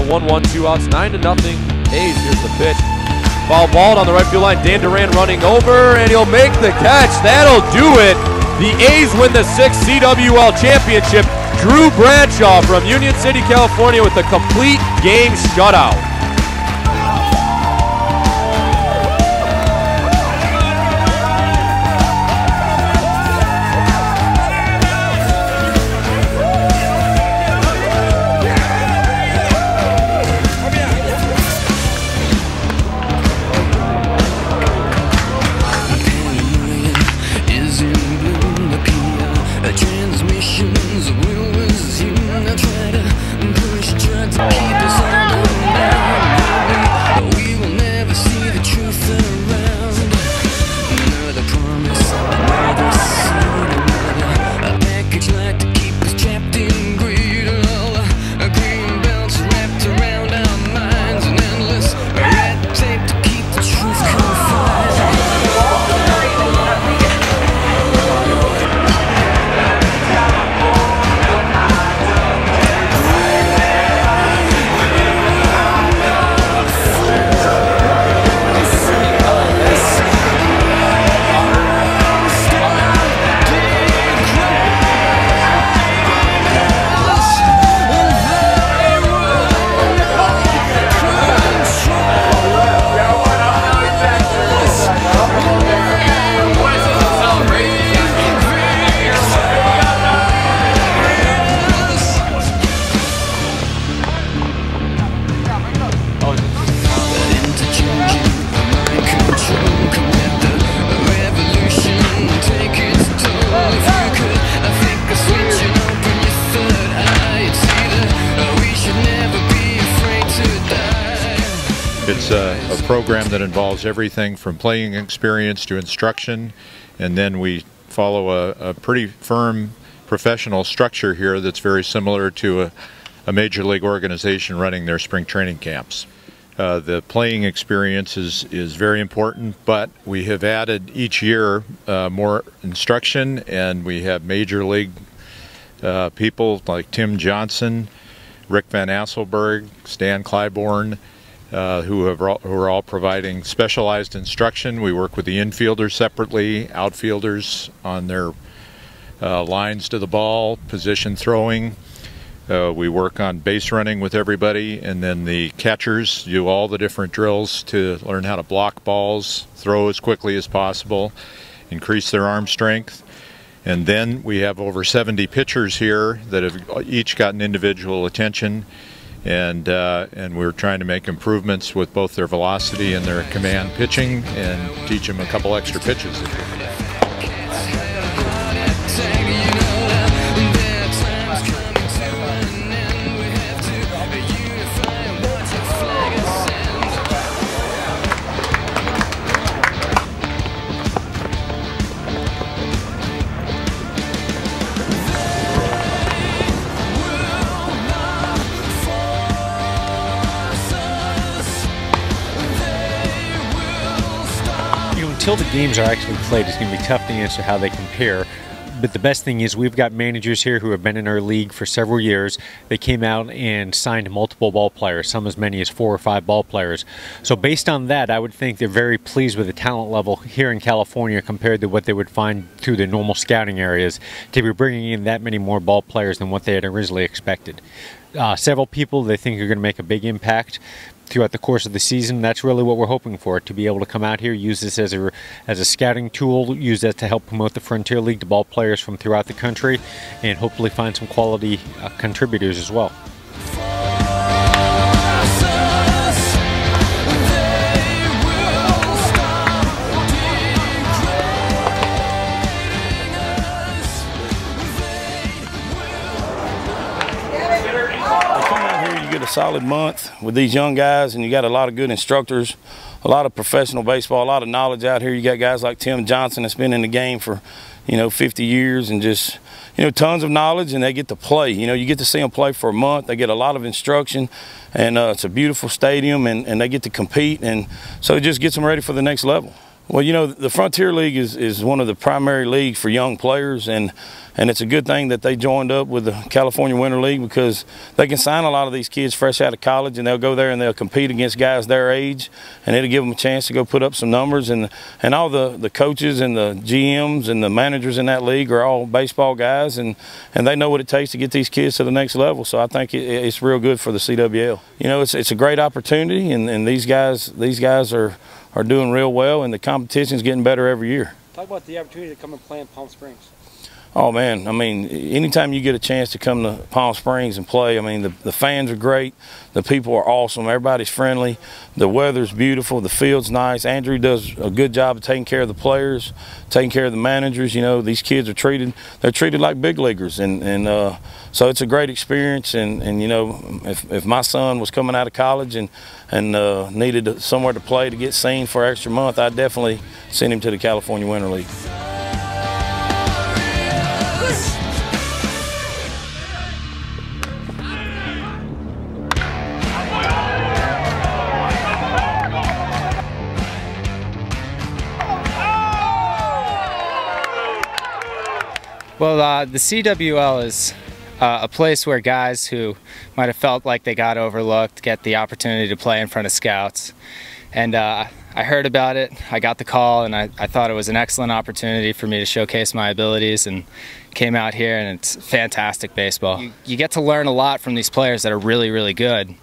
a 1-1, 2 outs, 9-0. A's, here's the pitch. Foul ball on the right field line. Dan Duran running over, and he'll make the catch. That'll do it. The A's win the 6th CWL championship. Drew Bradshaw from Union City, California with a complete game shutout. It's a program that involves everything from playing experience to instruction, and then we follow a pretty firm professional structure here that's very similar to a major league organization running their spring training camps. The playing experience is very important, but we have added each year more instruction, and we have major league people like Tim Johnson, Rick Van Asselberg, Stan Clybourne, who are all providing specialized instruction. We work with the infielders separately, outfielders on their lines to the ball, position throwing. We work on base running with everybody, and then the catchers do all the different drills to learn how to block balls, throw as quickly as possible, increase their arm strength. And then we have over 70 pitchers here that have each gotten individual attention, and we're trying to make improvements with both their velocity and their command pitching, and teach them a couple extra pitches. Until the games are actually played, it's going to be tough to answer how they compare. But the best thing is we've got managers here who have been in our league for several years. They came out and signed multiple ball players, some as many as 4 or 5 ball players. So based on that, I would think they're very pleased with the talent level here in California compared to what they would find through the normal scouting areas, to be bringing in that many more ball players than what they had originally expected. Several people they think are going to make a big impact throughout the course of the season. That's really what we're hoping for, to be able to come out here, use this as a scouting tool, use that to help promote the Frontier League to ball players from throughout the country, and hopefully find some quality contributors as well. Get a solid month with these young guys, and you got a lot of good instructors, a lot of professional baseball, a lot of knowledge out here. You got guys like Tim Johnson that's been in the game for 50 years, and just tons of knowledge, and they get to play. You get to see them play for a month. They get a lot of instruction, and it's a beautiful stadium, and they get to compete, and so it just gets them ready for the next level. Well, you know, the Frontier League is one of the primary leagues for young players, and it's a good thing that they joined up with the California Winter League, because they can sign a lot of these kids fresh out of college, and they'll go there and they'll compete against guys their age, and it'll give them a chance to go put up some numbers. And all the coaches and the GMs and the managers in that league are all baseball guys, and they know what it takes to get these kids to the next level. So I think it's real good for the CWL. You know, it's a great opportunity, and these guys are doing real well, and the competition's getting better every year. Talk about the opportunity to come and play in Palm Springs. Oh man, I mean, anytime you get a chance to come to Palm Springs and play, I mean, the fans are great, the people are awesome, everybody's friendly, the weather's beautiful, the field's nice. Andrew does a good job of taking care of the players, taking care of the managers. You know, these kids are treated like big leaguers, and so it's a great experience. And you know, if my son was coming out of college and needed somewhere to play to get seen for an extra month, I'd definitely send him to the California Winter League. Well, the CWL is a place where guys who might have felt like they got overlooked get the opportunity to play in front of scouts. And I heard about it, I got the call, and I thought it was an excellent opportunity for me to showcase my abilities, and came out here, and it's fantastic baseball. You get to learn a lot from these players that are really, really good.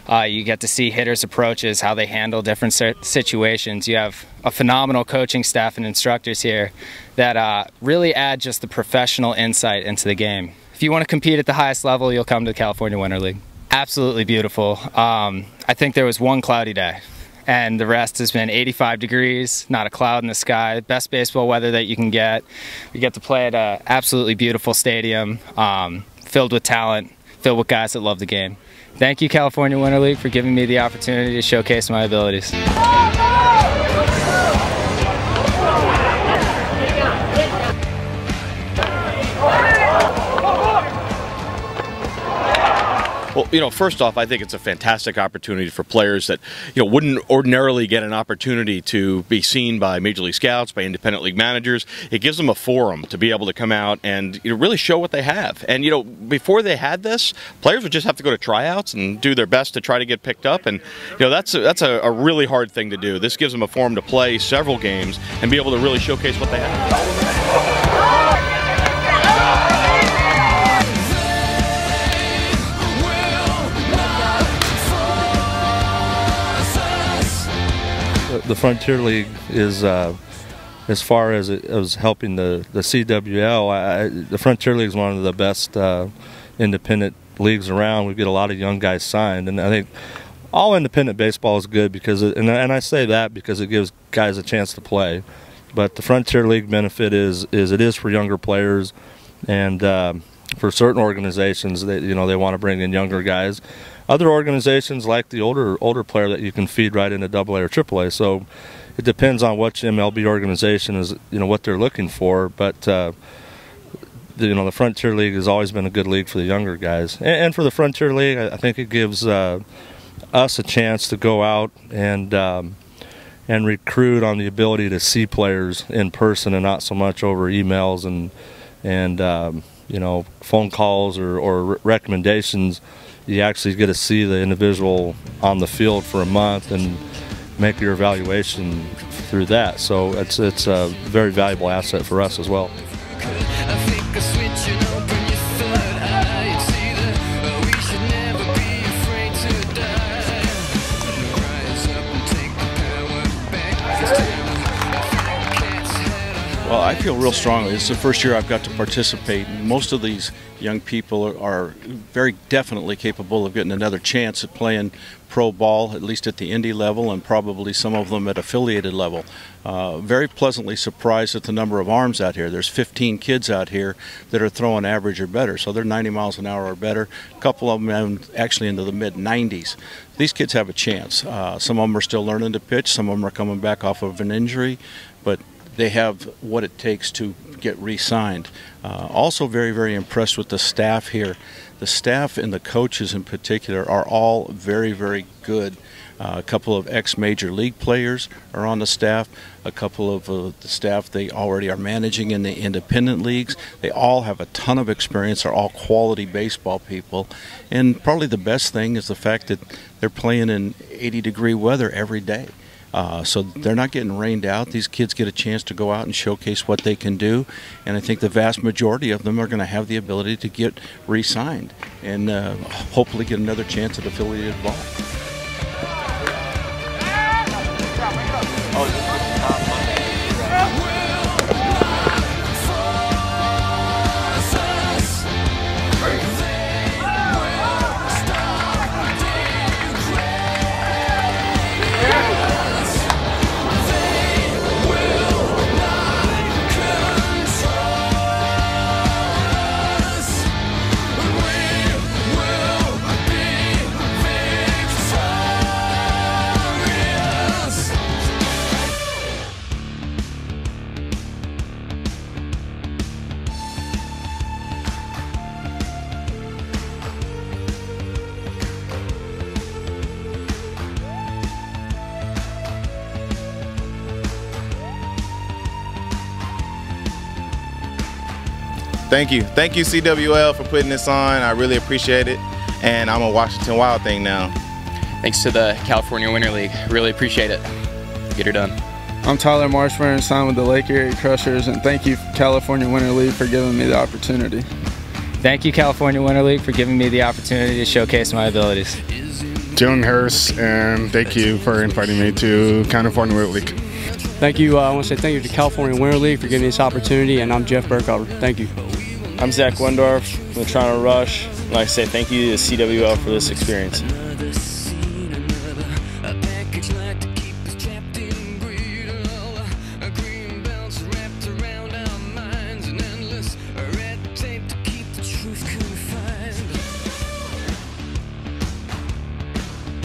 You get to see hitters' approaches, how they handle different situations. You have a phenomenal coaching staff and instructors here that really add just the professional insight into the game. If you want to compete at the highest level, you'll come to the California Winter League. Absolutely beautiful. I think there was one cloudy day, and the rest has been 85 degrees, not a cloud in the sky. Best baseball weather that you can get. We get to play at an absolutely beautiful stadium, filled with talent, filled with guys that love the game. Thank you, California Winter League, for giving me the opportunity to showcase my abilities. Well, you know, first off, I think it's a fantastic opportunity for players that, you know, wouldn't ordinarily get an opportunity to be seen by Major League Scouts, by independent league managers. It gives them a forum to be able to come out and, you know, really show what they have. And, you know, before they had this, players would just have to go to tryouts and do their best to try to get picked up. And, you know, that's a really hard thing to do. This gives them a forum to play several games and be able to really showcase what they have. The Frontier League is, as far as it was helping the CWL, the Frontier League is one of the best independent leagues around. We get a lot of young guys signed, and I think all independent baseball is good because, and I say that because it gives guys a chance to play. But the Frontier League benefit is it is for younger players, and for certain organizations, they want to bring in younger guys. Other organizations like the older player that you can feed right into AA or AAA. So it depends on which MLB organization is, what they're looking for. But the Frontier League has always been a good league for the younger guys. And for the Frontier League, I think it gives us a chance to go out and recruit on the ability to see players in person and not so much over emails and phone calls or recommendations. You actually get to see the individual on the field for a month and make your evaluation through that. So it's a very valuable asset for us as well. Well, I feel real strongly. It's the first year I've got to participate. Most of these young people are very definitely capable of getting another chance at playing pro ball, at least at the indie level, and probably some of them at affiliated level. Very pleasantly surprised at the number of arms out here. There's 15 kids out here that are throwing average or better, so they're 90 miles an hour or better. A couple of them actually into the mid-90s. These kids have a chance. Some of them are still learning to pitch. Some of them are coming back off of an injury, but they have what it takes to get re-signed. Also very, very impressed with the staff here. The staff and the coaches in particular are all very, very good. A couple of ex-major league players are on the staff. A couple of the staff they already are managing in the independent leagues. They all have a ton of experience. They're all quality baseball people. And probably the best thing is the fact that they're playing in 80-degree weather every day. So they're not getting rained out. These kids get a chance to go out and showcase what they can do. And I think the vast majority of them are going to have the ability to get re-signed and hopefully get another chance at affiliated ball. Thank you. Thank you, CWL, for putting this on. I really appreciate it. And I'm a Washington Wild thing now. Thanks to the California Winter League. Really appreciate it. Get her done. I'm Tyler Marshburn, signed with the Lake Erie Crushers, and thank you, California Winter League, for giving me the opportunity. Thank you, California Winter League, for giving me the opportunity to showcase my abilities. Joan Harris, and thank you for inviting me to California Winter League. Thank you. I want to say thank you to California Winter League for giving me this opportunity, and I'm Jeff Burkhalter. Thank you. I'm Zach Wendorf from the Toronto Rush. I'd like to say thank you to the CWL for this experience.